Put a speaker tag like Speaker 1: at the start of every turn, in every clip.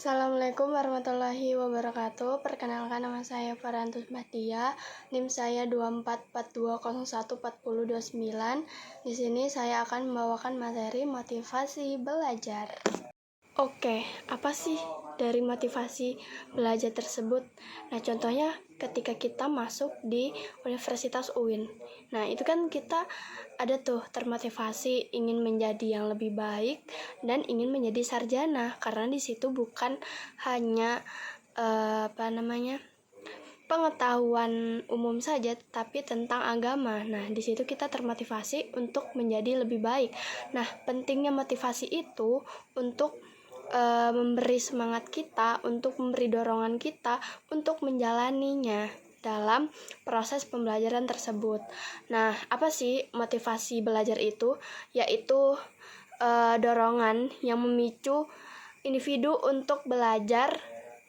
Speaker 1: Assalamualaikum warahmatullahi wabarakatuh. Perkenalkan, nama saya Farantus Bahtia. NIM saya 2442014029. Di sini saya akan membawakan materi motivasi belajar. Oke, apa sih dari motivasi belajar tersebut? Nah, contohnya ketika kita masuk di Universitas UIN. Nah, itu kan kita ada tuh termotivasi ingin menjadi yang lebih baik dan ingin menjadi sarjana, karena di situ bukan hanya pengetahuan umum saja, tapi tentang agama. Nah, di situ kita termotivasi untuk menjadi lebih baik. Nah, pentingnya motivasi itu untuk memberi semangat kita, untuk memberi dorongan kita untuk menjalaninya dalam proses pembelajaran tersebut. Nah, apa sih motivasi belajar itu? Yaitu dorongan yang memicu individu untuk belajar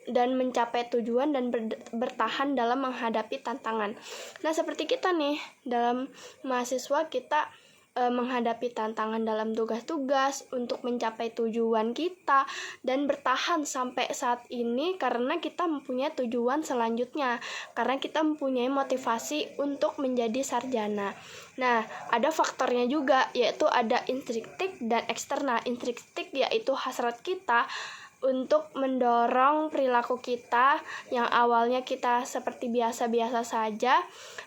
Speaker 1: dan mencapai tujuan dan bertahan dalam menghadapi tantangan. Nah, seperti kita nih, dalam mahasiswa kita menghadapi tantangan dalam tugas-tugas untuk mencapai tujuan kita dan bertahan sampai saat ini karena kita mempunyai tujuan selanjutnya, karena kita mempunyai motivasi untuk menjadi sarjana. Nah, ada faktornya juga, yaitu ada intrinsik dan eksternal. Intrinsik yaitu hasrat kita untuk mendorong perilaku kita yang awalnya kita seperti biasa-biasa saja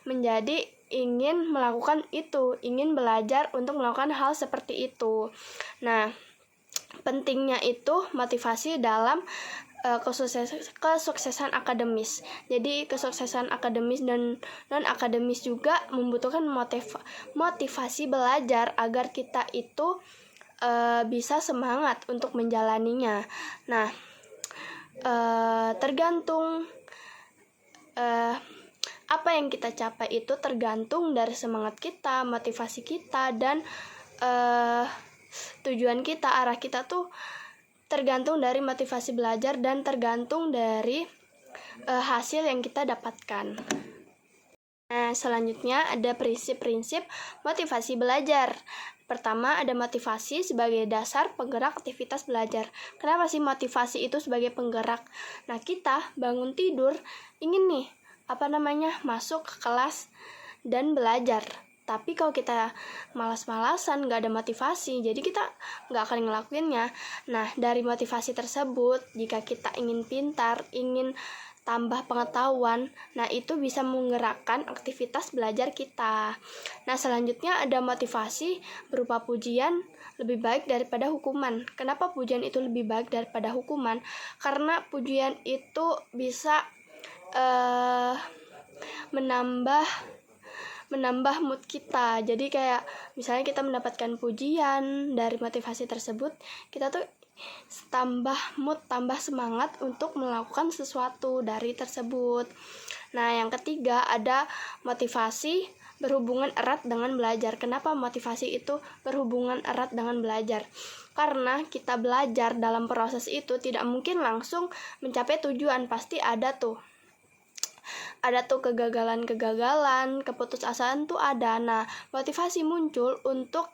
Speaker 1: menjadi ingin melakukan itu, ingin belajar untuk melakukan hal seperti itu. Nah, pentingnya itu motivasi dalam kesuksesan akademis. Jadi kesuksesan akademis dan non-akademis juga membutuhkan motivasi belajar agar kita itu bisa semangat untuk menjalaninya. Nah, tergantung apa yang kita capai itu tergantung dari semangat kita, motivasi kita, dan tujuan kita, arah kita tuh tergantung dari motivasi belajar dan tergantung dari hasil yang kita dapatkan. Nah, selanjutnya ada prinsip-prinsip motivasi belajar. Pertama, ada motivasi sebagai dasar penggerak aktivitas belajar. Kenapa sih motivasi itu sebagai penggerak? Nah, kita bangun tidur ingin nih masuk ke kelas dan belajar. Tapi kalau kita malas-malasan, gak ada motivasi, jadi kita gak akan ngelakuinnya. Nah, dari motivasi tersebut, jika kita ingin pintar, ingin tambah pengetahuan, nah itu bisa menggerakkan aktivitas belajar kita. Nah, selanjutnya ada motivasi berupa pujian lebih baik daripada hukuman. Kenapa pujian itu lebih baik daripada hukuman? Karena pujian itu bisa menambah mood kita. Jadi kayak misalnya kita mendapatkan pujian dari motivasi tersebut, kita tuh tambah mood, tambah semangat untuk melakukan sesuatu dari tersebut. Nah, yang ketiga ada motivasi berhubungan erat dengan belajar. Kenapa motivasi itu berhubungan erat dengan belajar? Karena kita belajar dalam proses itu tidak mungkin langsung mencapai tujuan, pasti ada tuh kegagalan, keputusasaan tuh ada. Nah, motivasi muncul untuk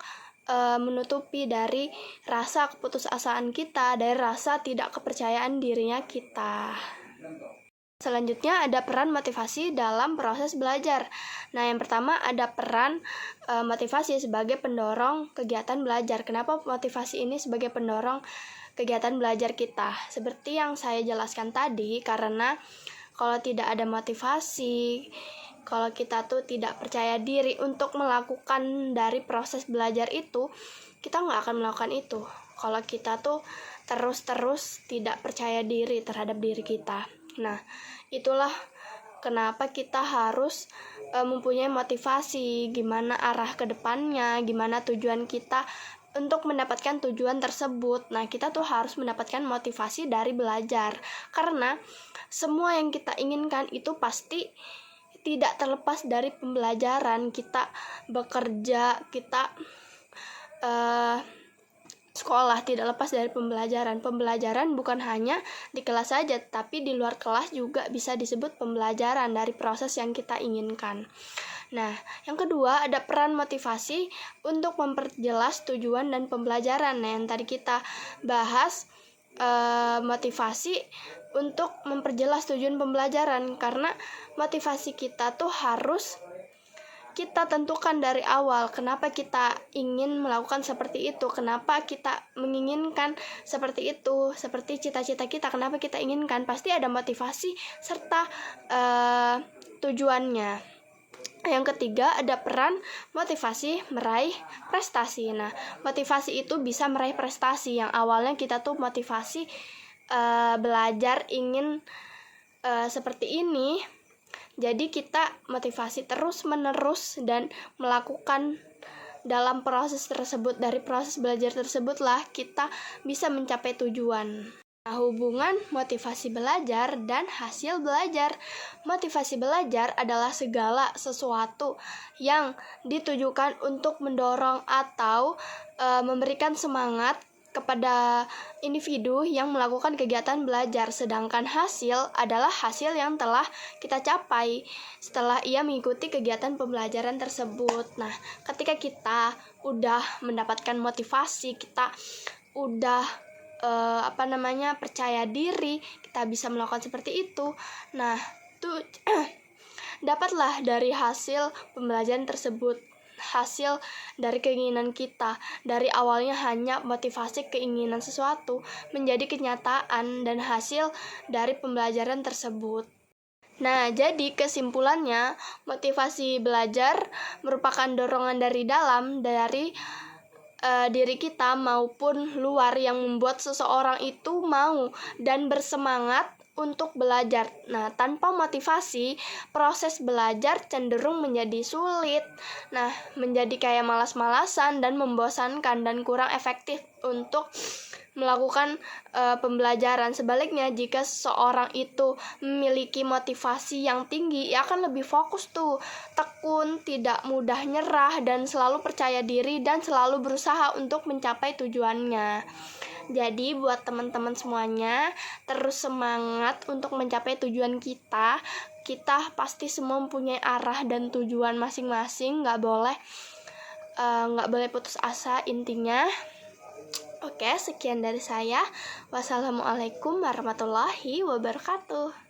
Speaker 1: menutupi dari rasa keputusasaan kita, dari rasa tidak kepercayaan dirinya kita. Selanjutnya ada peran motivasi dalam proses belajar. Nah, yang pertama ada peran motivasi sebagai pendorong kegiatan belajar. Kenapa motivasi ini sebagai pendorong kegiatan belajar kita? Seperti yang saya jelaskan tadi, karena kalau tidak ada motivasi, kalau kita tuh tidak percaya diri untuk melakukan dari proses belajar itu, kita nggak akan melakukan itu. Kalau kita tuh terus tidak percaya diri terhadap diri kita. Nah, itulah kenapa kita harus mempunyai motivasi, gimana arah ke depannya, gimana tujuan kita untuk mendapatkan tujuan tersebut. Nah, kita tuh harus mendapatkan motivasi dari belajar. Karena semua yang kita inginkan itu pasti tidak terlepas dari pembelajaran. Kita bekerja, kita sekolah tidak lepas dari pembelajaran. Pembelajaran bukan hanya di kelas saja, tapi di luar kelas juga bisa disebut pembelajaran dari proses yang kita inginkan. Nah, yang kedua ada peran motivasi untuk memperjelas tujuan dan pembelajaran. Nah, yang tadi kita bahas motivasi untuk memperjelas tujuan pembelajaran, karena motivasi kita tuh harus kita tentukan dari awal kenapa kita ingin melakukan seperti itu, kenapa kita menginginkan seperti itu, seperti cita-cita kita, kenapa kita inginkan, pasti ada motivasi serta tujuannya. Yang ketiga, ada peran motivasi meraih prestasi. Nah, motivasi itu bisa meraih prestasi. Yang awalnya kita tuh motivasi belajar ingin seperti ini, jadi kita motivasi terus-menerus dan melakukan dalam proses tersebut. Dari proses belajar tersebutlah kita bisa mencapai tujuan. Nah, hubungan motivasi belajar dan hasil belajar. Motivasi belajar adalah segala sesuatu yang ditujukan untuk mendorong atau memberikan semangat kepada individu yang melakukan kegiatan belajar, sedangkan hasil adalah hasil yang telah kita capai setelah ia mengikuti kegiatan pembelajaran tersebut. Nah, ketika kita udah mendapatkan motivasi, kita udah percaya diri, kita bisa melakukan seperti itu. Nah, tuh dapatlah dari hasil pembelajaran tersebut, hasil dari keinginan kita. Dari awalnya hanya motivasi keinginan sesuatu menjadi kenyataan dan hasil dari pembelajaran tersebut. Nah, jadi kesimpulannya, motivasi belajar merupakan dorongan dari dalam, dari diri kita maupun luar yang membuat seseorang itu mau dan bersemangat untuk belajar. Nah, tanpa motivasi, proses belajar cenderung menjadi sulit. Nah, menjadi kayak malas-malasan dan membosankan dan kurang efektif untuk melakukan pembelajaran. Sebaliknya, jika seseorang itu memiliki motivasi yang tinggi, ia akan lebih fokus tuh, tekun, tidak mudah nyerah, dan selalu percaya diri dan selalu berusaha untuk mencapai tujuannya. Jadi buat teman-teman semuanya, terus semangat untuk mencapai tujuan kita. Kita pasti semua mempunyai arah dan tujuan masing-masing, nggak boleh putus asa intinya. Oke, sekian dari saya. Wassalamualaikum warahmatullahi wabarakatuh.